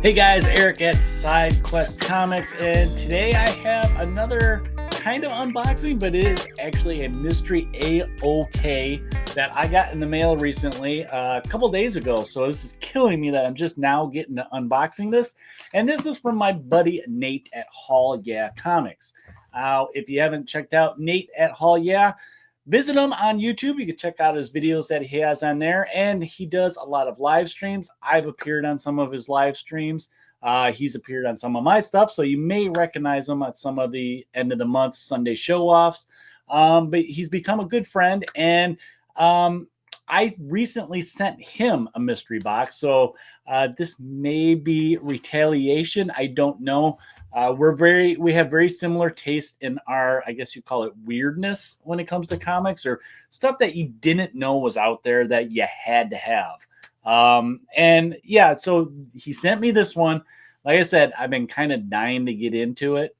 Hey guys, Eric at SideQuest Comics, and today I have another kind of unboxing, but it is actually a mystery AOK that I got in the mail recently, a couple days ago. So this is killing me that I'm just now getting to unboxing this. And this is from my buddy Nate at Hall Yeah Comics. If you haven't checked out Nate at Hall Yeah, visit him on YouTube. You can check out his videos that he has on there, and he does a lot of live streams. I've appeared on some of his live streams. He's appeared on some of my stuff, so you may recognize him at some of the end of the month Sunday show-offs. But he's become a good friend, and I recently sent him a mystery box, so this may be retaliation. I don't know. We have very similar taste in our, I guess you call it weirdness when it comes to comics, or stuff that you didn't know was out there that you had to have. And yeah, so he sent me this one. Like I said, I've been kind of dying to get into it.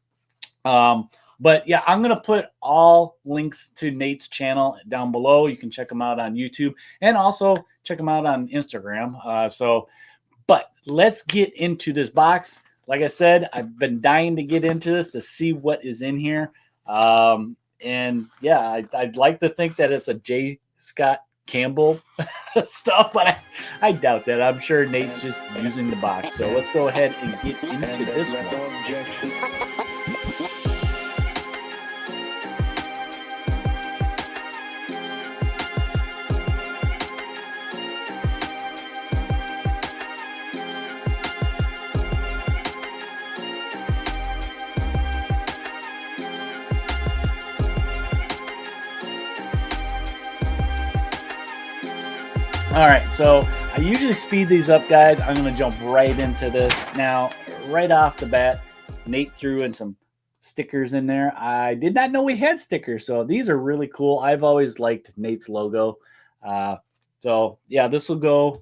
But yeah, I'm going to put all links to Nate's channel down below. You can check him out on YouTube and also check him out on Instagram. But let's get into this box. Like I said, I've been dying to get into this to see what is in here. And yeah, I'd like to think that it's a J. Scott Campbell stuff, but I doubt that. I'm sure Nate's just using the box. So let's go ahead and get into this one. All right, so I usually speed these up, guys. I'm going to jump right into this. Now, right off the bat, Nate threw in some stickers in there. I did not know we had stickers, so these are really cool. I've always liked Nate's logo. So, yeah, this will go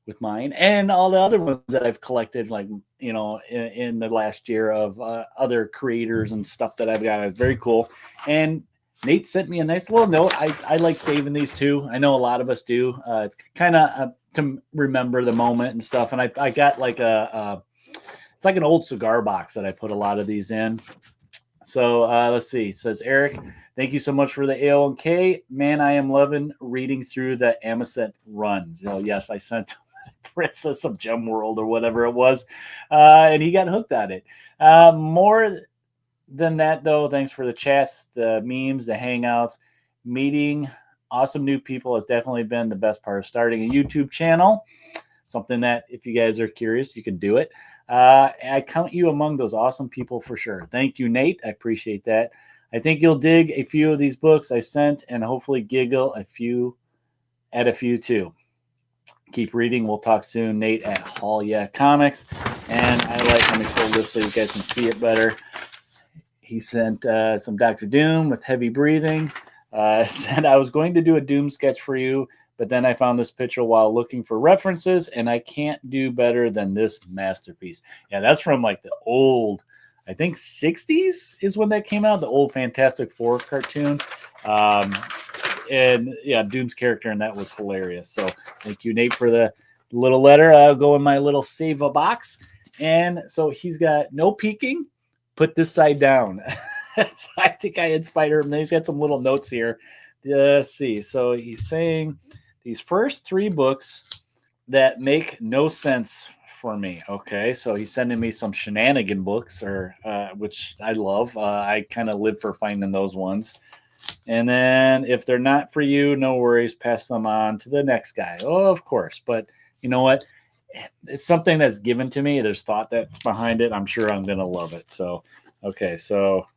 with mine and all the other ones that I've collected, like, you know, in the last year of other creators and stuff that I've got. It's very cool. And Nate sent me a nice little note. I like saving these too. I know a lot of us do. It's kind of to remember the moment and stuff. And I got like it's like an old cigar box that I put a lot of these in. So let's see. It says, Eric, thank you so much for the AOK. Man, I am loving reading through the Amazon runs. You know, yes, I sent Princess of Gem World or whatever it was. And he got hooked on it. More than that, though, thanks for the chats, the memes, the hangouts. Meeting awesome new people has definitely been the best part of starting a YouTube channel. Something that, if you guys are curious, you can do it. I count you among those awesome people for sure. Thank you, Nate. I appreciate that. I think you'll dig a few of these books I sent and hopefully giggle a few too. Keep reading. We'll talk soon. Nate at Hall Yeah Comics. And let me pull this so you guys can see it better. He sent some Dr. Doom with heavy breathing. Said, I was going to do a Doom sketch for you, but then I found this picture while looking for references, and I can't do better than this masterpiece. Yeah, that's from like the old, I think 60s is when that came out, the old Fantastic Four cartoon. And yeah, Doom's character, and that was hilarious. So thank you, Nate, for the little letter. I'll go in my little save a box. And so he's got no peeking. Put this side down. I think I inspired him. He's got some little notes here. Let's see. So he's saying these first three books that make no sense for me. Okay. So he's sending me some shenanigan books, or which I love. I kind of live for finding those ones. And then if they're not for you, no worries. Pass them on to the next guy. Oh, of course. But you know what? It's something that's given to me. There's thought that's behind it. I'm sure I'm going to love it. So, okay. So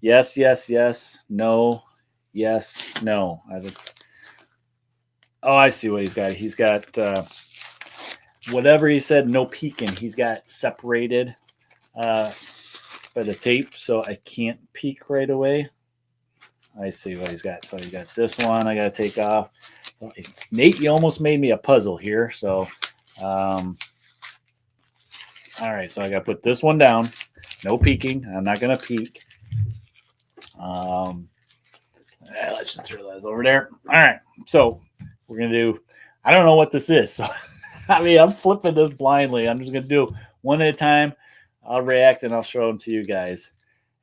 yes, yes, yes, no, yes, no. I see what he's got. He's got whatever he said, no peeking. He's got separated by the tape, so I can't peek right away. I see what he's got. So he got this one I got to take off. So, Nate, you almost made me a puzzle here. So, all right. So I got to put this one down. No peeking. I'm not going to peek. Let's just throw those over there. All right. So we're going to do, I don't know what this is. So I mean, I'm flipping this blindly. I'm just going to do one at a time. I'll react and I'll show them to you guys.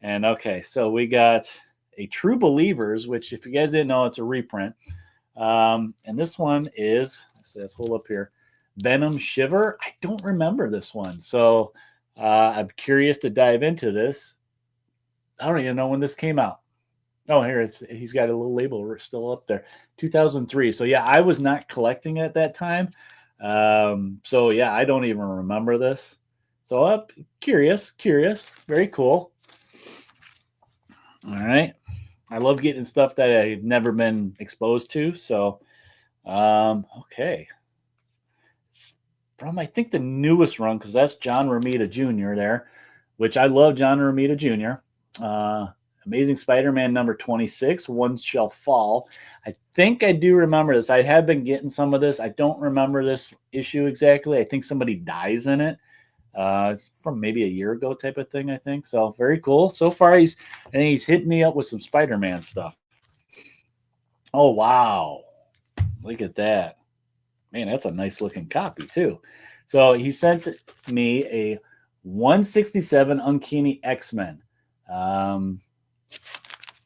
And okay, so we got a True Believers, which if you guys didn't know, it's a reprint. And this one is, let's hold up here, Venom Shiver. I don't remember this one. So I'm curious to dive into this. I don't even know when this came out. Oh, here he's got a little label still up there. 2003. So yeah, I was not collecting at that time. So yeah, I don't even remember this. So curious, very cool. All right. I love getting stuff that I've never been exposed to. So okay. It's from I think the newest run, because that's John Romita Jr. there, which I love John Romita Jr. Amazing Spider-Man number 26, One Shall Fall. I think I do remember this. I have been getting some of this. I don't remember this issue exactly. I think somebody dies in it. It's from maybe a year ago type of thing, I think. So very cool. So far, he's hit me up with some Spider-Man stuff. Oh, wow. Look at that. Man, that's a nice looking copy, too. So he sent me a 167 Uncanny X-Men.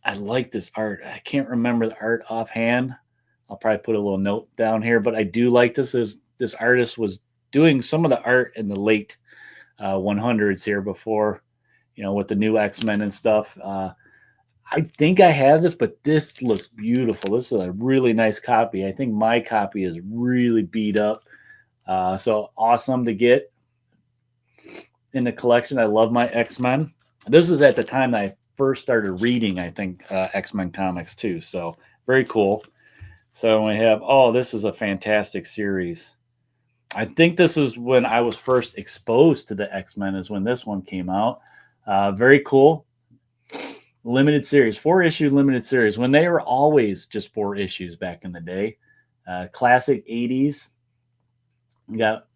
I like this art. I can't remember the art offhand. I'll probably put a little note down here, but I do like this. This artist was doing some of the art in the late 100s here before, with the new X-Men and stuff. I think I have this, but this looks beautiful. This is a really nice copy. I think my copy is really beat up. So awesome to get in the collection. I love my X-Men. This is at the time that I first started reading, I think, X-Men comics too. So very cool. So we have, this is a fantastic series. I think this is when I was first exposed to the X-Men is when this one came out. Very cool. Limited series, 4-issue limited series, when they were always just 4 issues back in the day. Classic 80s. You got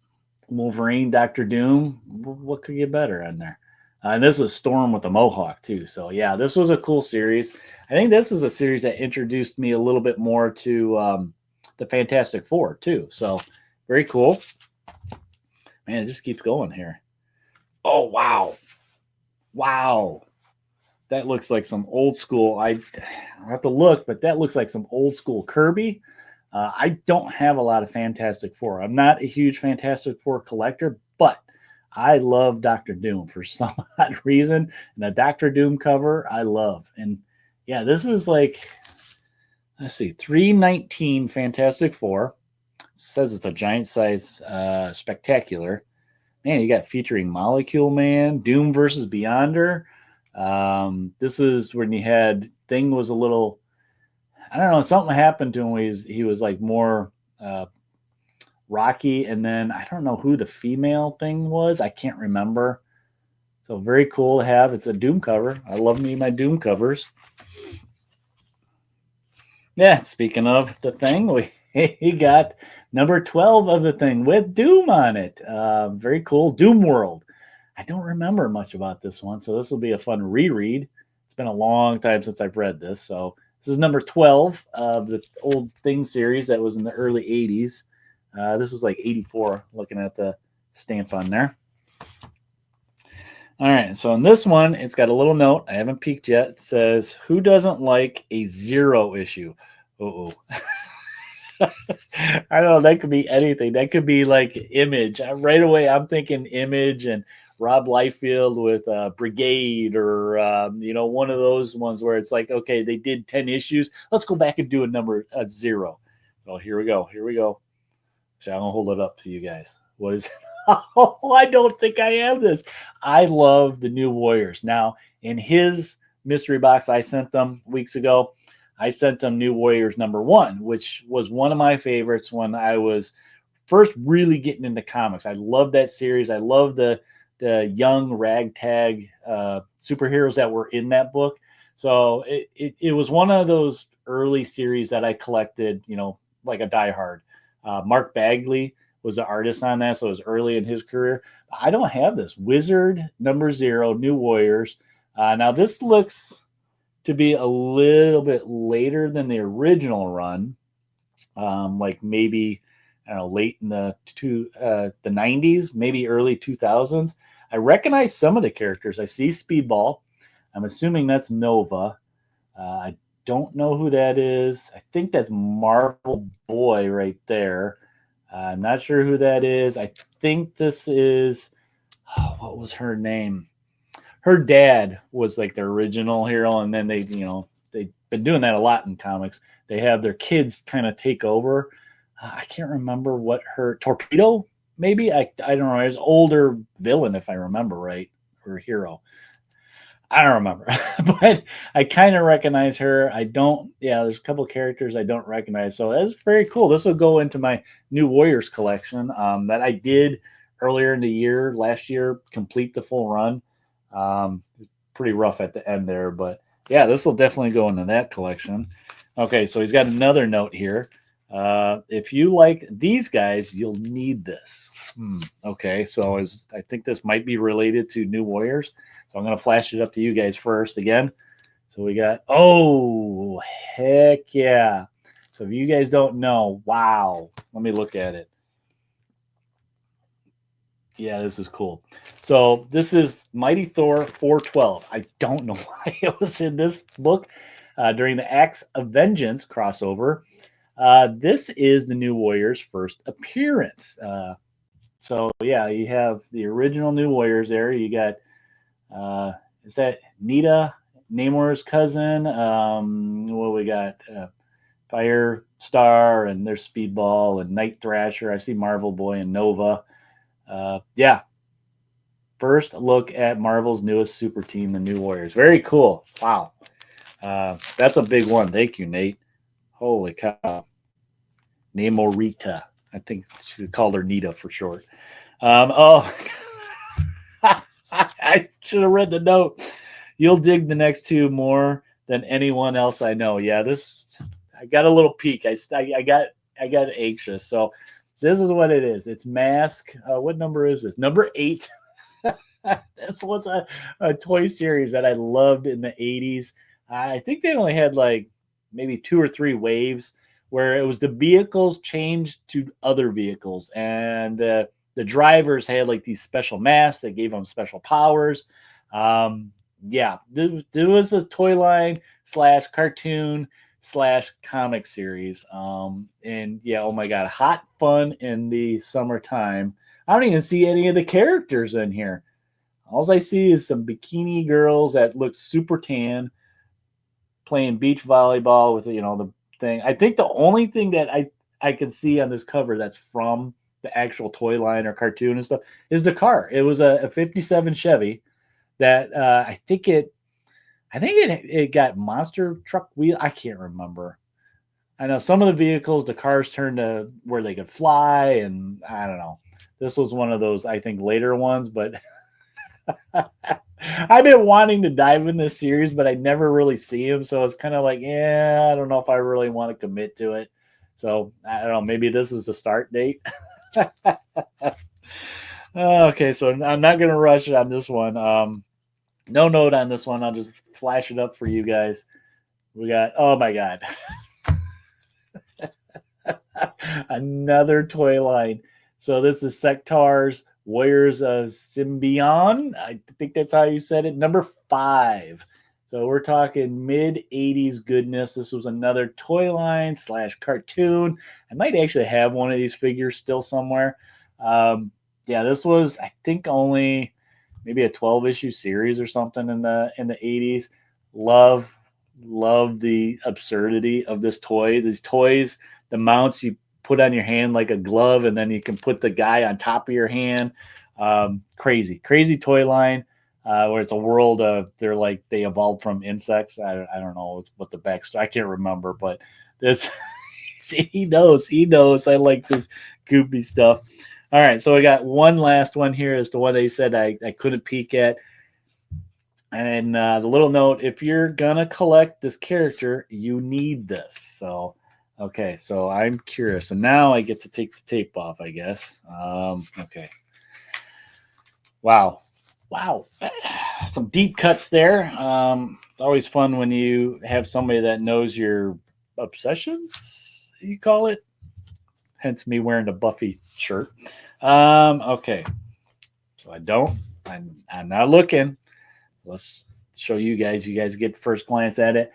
Wolverine, Dr. Doom. What could get better on there? And this was Storm with a mohawk too. So yeah, this was a cool series. I think this is a series that introduced me a little bit more to the Fantastic Four too. So very cool. Man, it just keeps going here. Oh, wow. Wow. That looks like some old school. I have to look, but that looks like some old school Kirby. I don't have a lot of Fantastic Four. I'm not a huge Fantastic Four collector, but I love Dr. Doom for some odd reason. And the Dr. Doom cover, I love. And yeah, this is like, let's see, 319 Fantastic Four. It says it's a giant size spectacular. Man, you got featuring Molecule Man, Doom versus Beyonder. This is when you had Thing was a little, I don't know, something happened to him. He was like more rocky, and then I don't know who the female Thing was. I can't remember. So very cool to have. It's a Doom cover. I love me my Doom covers. Yeah, speaking of the Thing, we got number 12 of the Thing with Doom on it. Very cool. Doom World. I don't remember much about this one, so this will be a fun reread. It's been a long time since I've read this. So this is number 12 of the old Thing series that was in the early 80s. This was like 84, looking at the stamp on there. All right, so in this one, it's got a little note. I haven't peeked yet. It says, who doesn't like a Zero issue? Uh-oh. I don't know. That could be anything. That could be like Image. Right away, I'm thinking Image and Rob Liefeld with Brigade, or one of those ones where it's like, okay, they did 10 issues. Let's go back and do a number 0. Well, here we go. So I'm gonna hold it up to you guys. What is it? Oh, I don't think I have this. I love the New Warriors. Now, in his mystery box I sent them weeks ago, I sent them New Warriors number 1, which was one of my favorites when I was first really getting into comics. I love that series. I love the young ragtag superheroes that were in that book. So it was one of those early series that I collected, like a diehard. Mark Bagley was the artist on that, so it was early in his career. I don't have this. Wizard number 0, New Warriors. Now this looks to be a little bit later than the original run. Like maybe I don't know, late in the 90s, maybe early 2000s. I recognize some of the characters. I see Speedball. I'm assuming that's Nova. I don't know who that is. I think that's Marvel Boy right there. I'm not sure who that is. I think this is, what was her name? Her dad was like the original hero, and then they've been doing that a lot in comics. They have their kids kind of take over. I can't remember what her Torpedo, maybe. I don't know. It was older villain, if I remember right, or hero. I don't remember, but I kind of recognize her. I don't. Yeah, there's a couple characters I don't recognize, so that's very cool. This will go into my New Warriors collection that I did earlier in the year, last year, complete the full run. Pretty rough at the end there, but yeah, this will definitely go into that collection. Okay, so he's got another note here. If you like these guys, you'll need this. Okay, so I think this might be related to New Warriors. So I'm going to flash it up to you guys first again. So we got, oh, heck yeah. So if you guys don't know, wow, let me look at it. Yeah, this is cool. So this is Mighty Thor 412. I don't know why it was in this book during the Acts of Vengeance crossover. This is the New Warriors' first appearance. So yeah, you have the original New Warriors there. You got, is that Nita, Namor's cousin? What we got? Firestar, and there's Speedball and Night Thrasher. I see Marvel Boy and Nova. Yeah. First look at Marvel's newest super team, the New Warriors. Very cool. Wow. That's a big one. Thank you, Nate. Holy cow. Namorita. I think she called her Nita for short. Oh, I should have read the note. You'll dig the next two more than anyone else I know. Yeah, I got a little peek. I got anxious. So this is what it is. It's Mask. What number is this? Number 8. This was a toy series that I loved in the 80s. I think they only had like maybe 2 or 3 waves where it was the vehicles changed to other vehicles, and the drivers had like these special masks that gave them special powers. Yeah, there was a toy line / cartoon / comic series. And yeah, oh my God, hot fun in the summertime. I don't even see any of the characters in here. All I see is some bikini girls that look super tan playing beach volleyball with, the thing. I think the only thing that I can see on this cover that's from the actual toy line or cartoon and stuff is the car. It was a 57 Chevy that I think it got monster truck wheel. I can't remember. I know some of the vehicles, the cars turned to where they could fly, and I don't know. This was one of those, I think, later ones, but I've been wanting to dive in this series, but I never really see him. So it's kind of like, yeah, I don't know if I really want to commit to it. So I don't know. Maybe this is the start date. Okay, so I'm not going to rush it on this one. No note on this one. I'll just flash it up for you guys. We got, oh my God. Another toy line. So this is Sectar's Warriors of Symbion. I think that's how you said it. Number 5. So we're talking mid 80s goodness. This was another toy line / cartoon. I might actually have one of these figures still somewhere. Yeah, this was, I think, only maybe a 12-issue series or something in the 80s. Love the absurdity of this toy. These toys, the mounts you put on your hand like a glove, and then you can put the guy on top of your hand. Crazy toy line. Where it's a world of they evolved from insects. I don't know what the backstory. I can't remember, but this he knows. I like this goofy stuff. All right, so we got one last one here. Is the one they said I couldn't peek at. And the little note: if you're gonna collect this character, you need this. So, okay, so I'm curious. So now I get to take the tape off, I guess. Okay. Wow. Some deep cuts there. It's always fun when you have somebody that knows your obsessions, you call it. hence me wearing the Buffy shirt. Okay, so I'm not looking. Let's show you guys. You guys get first glance at it,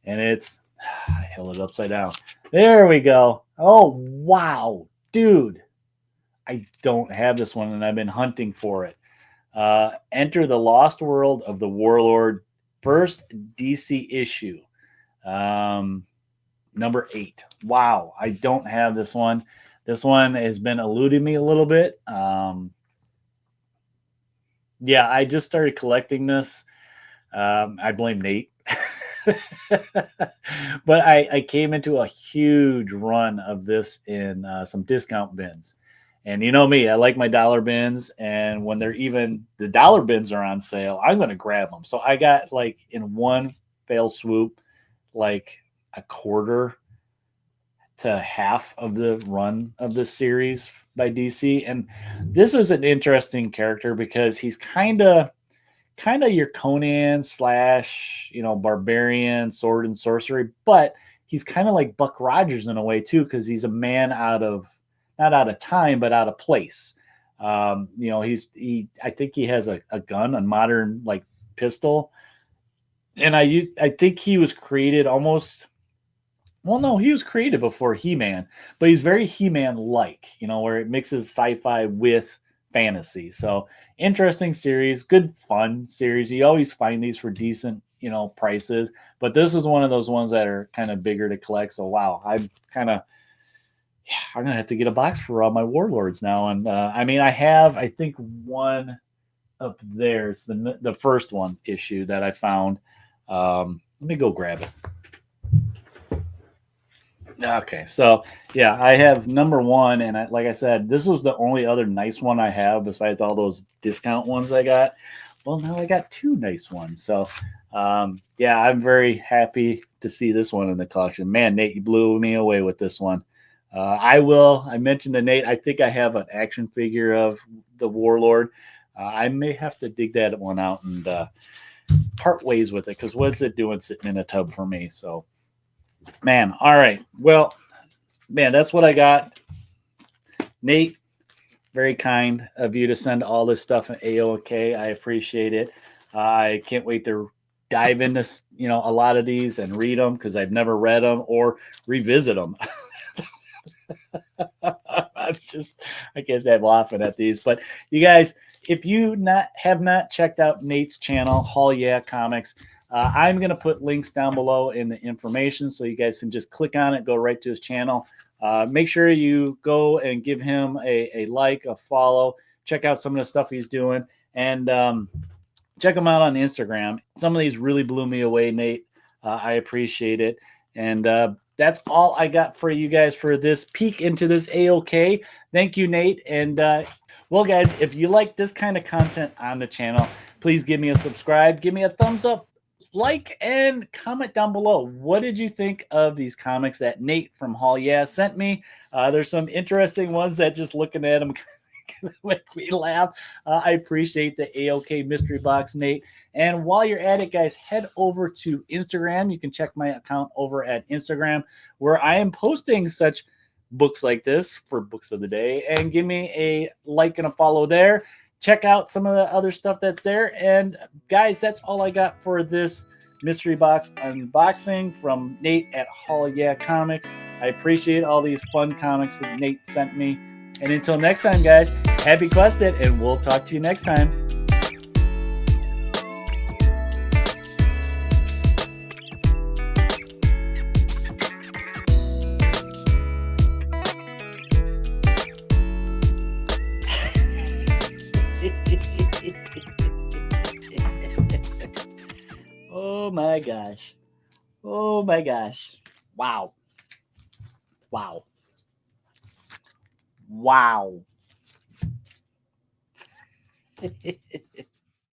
and it's I held it upside down. There we go. Oh wow, dude! I don't have this one, and I've been hunting for it. Enter the Lost World of the Warlord, first DC issue, number 8. Wow, I don't have this one. This one has been eluding me a little bit. Yeah, I just started collecting this. I blame Nate. But I came into a huge run of this in some discount bins. And you know me, I like my dollar bins. And when they're even the dollar bins are on sale, I'm going to grab them. So I got like in one fell swoop, like a quarter to half of the run of this series by DC. And this is an interesting character because he's kind of your Conan slash, barbarian, sword and sorcery, but he's kind of like Buck Rogers in a way too, because he's a man out of not out of time, but out of place. I think he has a gun, a modern like pistol, and I think he was created almost. Well, no, he was created before He-Man, but he's very He-Man like, where it mixes sci-fi with fantasy. So interesting series, good fun series. You always find these for decent, prices, but this is one of those ones that are kind of bigger to collect. So wow, I'm gonna have to get a box for all my warlords now. And I think one up there. It's the first one issue that I found. Let me go grab it. Okay, so yeah, I have number 1, and like I said, this was the only other nice one I have besides all those discount ones I got. Well, now I got 2 nice ones, so yeah, I'm very happy to see this one in the collection. Man, Nate, you blew me away with this one. I mentioned to Nate, I think I have an action figure of the Warlord. I may have to dig that one out and part ways with it because what's it doing sitting in a tub for me? So. Man, all right. Well, man, that's what I got. Nate, very kind of you to send all this stuff in AOK. I appreciate it. I can't wait to dive into a lot of these and read them because I've never read them or revisit them. I guess I'm laughing at these, but you guys, if you have not checked out Nate's channel, Hall Yeah Comics. I'm going to put links down below in the information so you guys can just click on it, go right to his channel. Make sure you go and give him a like, a follow, check out some of the stuff he's doing, and check him out on Instagram. Some of these really blew me away, Nate. I appreciate it. And that's all I got for you guys for this peek into this AOK. Thank you, Nate. And well, guys, if you like this kind of content on the channel, please give me a subscribe, give me a thumbs up, like, and comment down below. What did you think of these comics that Nate from Hall Yeah sent me? There's some interesting ones that just looking at them make me laugh. I appreciate the AOK mystery box, Nate. And while you're at it, guys, head over to Instagram. You can check my account over at Instagram, where I am posting such books like this for Books of the Day. And give me a like and a follow there. Check out some of the other stuff that's there. And guys, that's all I got for this mystery box unboxing from Nate at Hall Yeah Comics. I appreciate all these fun comics that Nate sent me. And until next time, guys, happy quested, and we'll talk to you next time. Oh my gosh. Oh my gosh. Wow. Wow. Wow.